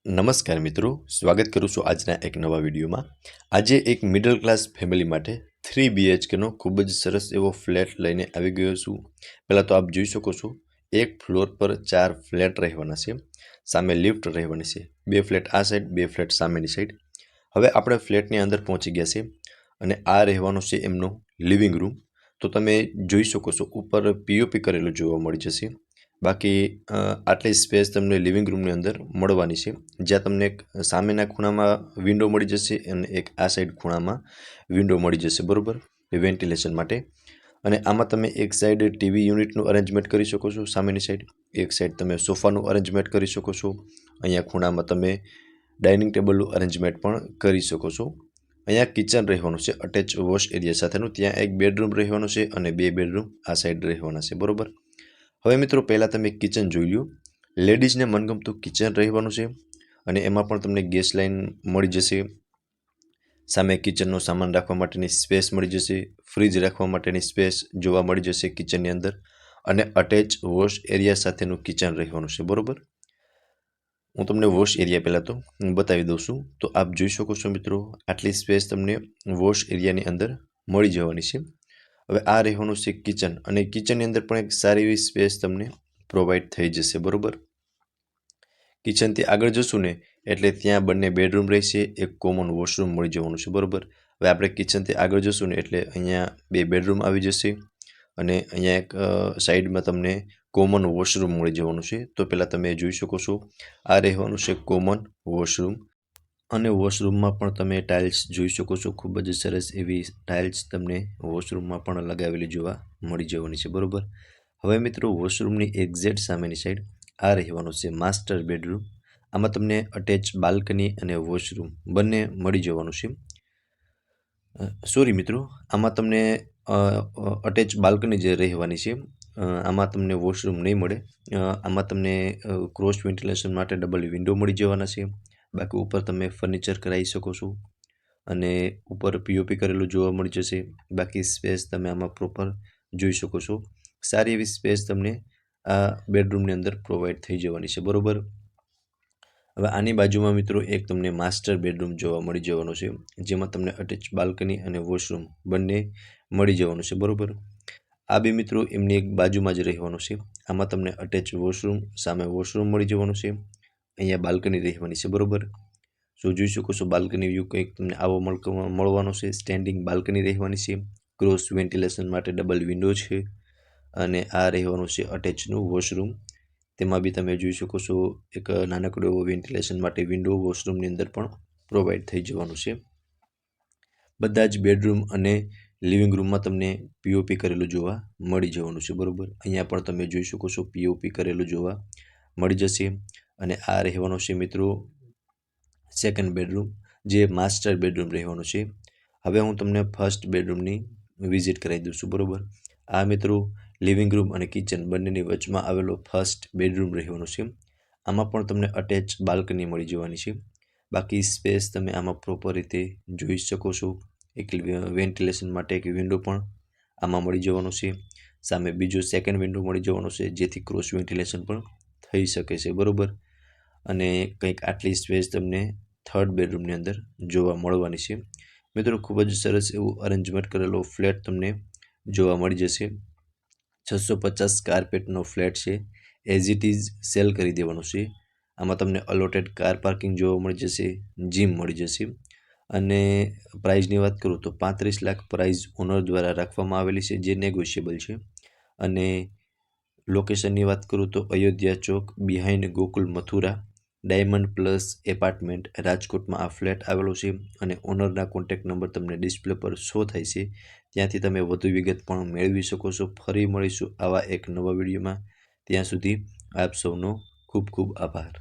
નમસ્કાર મિત્રો, સ્વાગત કરું છું આજના એક નવા વિડીયોમાં। આજે એક મિડલ ક્લાસ ફેમિલી માટે 3 BHKનો ખૂબ જ સરસ એવો ફ્લેટ લઈને આવી ગયો છું। પહેલાં તો આપ જોઈ શકો છો, એક ફ્લોર પર 4 ફ્લેટ રહેવાના છે, સામે લિફ્ટ રહેવાની છે, 2 ફ્લેટ આ સાઈડ, 2 ફ્લેટ સામેની સાઈડ। હવે આપણે ફ્લેટની અંદર પહોંચી ગયા છે અને આ રહેવાનો છે એમનો લિવિંગ રૂમ। તો તમે જોઈ શકો છો, ઉપર POP કરેલું જોવા મળી જશે। બાકી આટલી સ્પેસ તમને લિવિંગ રૂમની અંદર મળવાની છે, જ્યાં તમને એક સામેના ખૂણામાં વિન્ડો મળી જશે અને એક આ સાઈડ ખૂણામાં વિન્ડો મળી જશે, બરાબર, વેન્ટિલેશન માટે। અને આમાં તમે એક સાઈડ ટીવી યુનિટનું અરેન્જમેન્ટ કરી શકો છો, સામેની સાઈડ એક સાઈડ તમે સોફાનું અરેન્જમેન્ટ કરી શકો છો। અહીંયા ખૂણામાં તમે ડાઇનિંગ ટેબલનું અરેન્જમેન્ટ પણ કરી શકો છો। અહીંયા કિચન રહેવાનું છે અટેચ વોશ એરિયા સાથેનું, ત્યાં એક બેડરૂમ રહેવાનું છે અને 2 બેડરૂમ આ સાઈડ રહેવાના છે, બરાબર। હવે મિત્રો, પહેલાં તમે કિચન જોઈ લો। લેડીઝને મનગમતું કિચન રહેવાનું છે અને એમાં પણ તમને ગેસ લાઇન મળી જશે, સામે કિચનનો સામાન રાખવા માટેની સ્પેસ મળી જશે, ફ્રીજ રાખવા માટેની સ્પેસ જોવા મળી જશે કિચનની અંદર, અને અટેચ વોશ એરિયા સાથેનું કિચન રહેવાનું છે, બરાબર। હું તમને વોશ એરિયા પહેલાં તો બતાવી દઉં છું। તો આપ જોઈ શકો છો મિત્રો, આટલી સ્પેસ તમને વોશ એરિયાની અંદર મળી જવાની છે। હવે આ રહેવાનું છે કિચન, અને કિચનની અંદર પણ એક સારી એવી સ્પેસ તમને પ્રોવાઈડ થઈ જશે, બરાબર। કિચનથી આગળ જશું ને એટલે ત્યાં બંને બેડરૂમ રહેશે, એક કોમન વોશરૂમ મળી જવાનું છે, બરાબર। હવે આપણે કિચનથી આગળ જશું ને એટલે અહીંયા 2 બેડરૂમ આવી જશે અને અહીંયા એક સાઈડમાં તમને કોમન વોશરૂમ મળી જવાનું છે। તો પહેલાં તમે જોઈ શકો છો, આ રહેવાનું છે કોમન વોશરૂમ, અને વોશરૂમમાં પણ તમે ટાઇલ્સ જોઈ શકો છો, ખૂબ જ સરસ એવી ટાઇલ્સ તમને વોશરૂમમાં પણ લગાવેલી જોવા મળી જવાની છે, બરાબર। હવે મિત્રો, વોશરૂમની એક્ઝેક્ટ સામેની સાઈડ આ રહેવાનું છે માસ્ટર બેડરૂમ। આમાં તમને અટેચ બાલ્કની અને વોશરૂમ બંને મળી જવાનું છે। સોરી મિત્રો, આમાં તમને અટેચ બાલ્કની જે રહેવાની છે, આમાં તમને વોશરૂમ નહીં મળે। આમાં તમને ક્રોસ વેન્ટિલેશન માટે ડબલ વિન્ડો મળી જવાના છે। બાકી ઉપર તમે ફર્નિચર કરાવી શકો છો અને ઉપર POP કરેલું જોવા મળી જશે। બાકી સ્પેસ તમે આમાં પ્રોપર જોઈ શકો છો, સારી એવી સ્પેસ તમને આ બેડરૂમની અંદર પ્રોવાઈડ થઈ જવાની છે, બરાબર। હવે આની બાજુમાં મિત્રો એક તમને માસ્ટર બેડરૂમ જોવા મળી જવાનો છે, જેમાં તમને અટેચ બાલ્કની અને વોશરૂમ બંને મળી જવાનું છે, બરાબર। આ બે મિત્રો એમની એક બાજુમાં જ રહેવાનું છે। આમાં તમને અટેચ વોશરૂમ, સામે વોશરૂમ મળી જવાનું છે, અહીંયા બાલ્કની રહેવાની છે, બરાબર। સો જોઈ શકો છો, બાલ્કની વ્યૂ કંઈક તમને આવો મળવાનો છે, સ્ટેન્ડિંગ બાલ્કની રહેવાની છે, ક્રોસ વેન્ટિલેશન માટે ડબલ વિન્ડો છે, અને આ રહેવાનું છે અટેચનું વોશરૂમ। તેમાં બી તમે જોઈ શકો છો, એક નાનકડો એવો વેન્ટિલેશન માટે વિન્ડો વોશરૂમની અંદર પણ પ્રોવાઈડ થઈ જવાનું છે। બધા જ બેડરૂમ અને લિવિંગ રૂમમાં તમને POP કરેલું જોવા મળી જવાનું છે, બરાબર। અહીંયા પણ તમે જોઈ શકો છો, POP કરેલું જોવા મળી જશે। અને આ રહેવાનો છે મિત્રો સેકન્ડ બેડરૂમ, જે માસ્ટર બેડરૂમ રહેવાનું છે। હવે હું તમને ફર્સ્ટ બેડરૂમની વિઝિટ કરાવી દઉં છું, બરાબર। આ મિત્રો લિવિંગ રૂમ અને કિચન બંનેની વચમાં આવેલો ફર્સ્ટ બેડરૂમ રહેવાનો છે। આમાં પણ તમને અટેચ બાલ્કની મળી જવાની છે। બાકી સ્પેસ તમે આમાં પ્રોપર રીતે જોઈ શકો છો, એક વેન્ટિલેશન માટે એક વિન્ડો પણ આમાં મળી જવાનો છે, સામે બીજો સેકન્ડ વિન્ડો મળી જવાનો છે, જેથી ક્રોસ વેન્ટિલેશન પણ થઈ શકે છે, બરાબર। અને કંઈક આટલી સ્પેસ તમને થર્ડ બેડરૂમની અંદર જોવા મળવાની છે। મિત્રો, ખૂબ જ સરસ એવું અરેન્જમેન્ટ કરેલો ફ્લેટ તમને જોવા મળી જશે। 650 કાર્પેટનો ફ્લેટ છે, એઝ ઇટ ઇઝ સેલ કરી દેવાનો છે। આમાં તમને અલોટેડ કાર પાર્કિંગ જોવા મળી જશે, જીમ મળી જશે, અને પ્રાઇઝની વાત કરું તો 35 લાખ પ્રાઇઝ ઓનર દ્વારા રાખવામાં આવેલી છે, જે નેગોશિયેબલ છે। અને લોકેશનની વાત કરું તો Ayodhya Chowk behind Gokul Mathura, diamond plus apartment, રાજકોટમાં આ ફ્લેટ આવેલો છે। અને ઓનરના કોન્ટેક્ટ નંબર તમને ડિસ્પ્લે પર શો થાય છે, ત્યાંથી તમે વધુ વિગત પણ મેળવી શકો છો। ફરી મળીશું આવા એક નવા વિડીયોમાં, ત્યાં સુધી આપ સૌનો ખૂબ ખૂબ આભાર।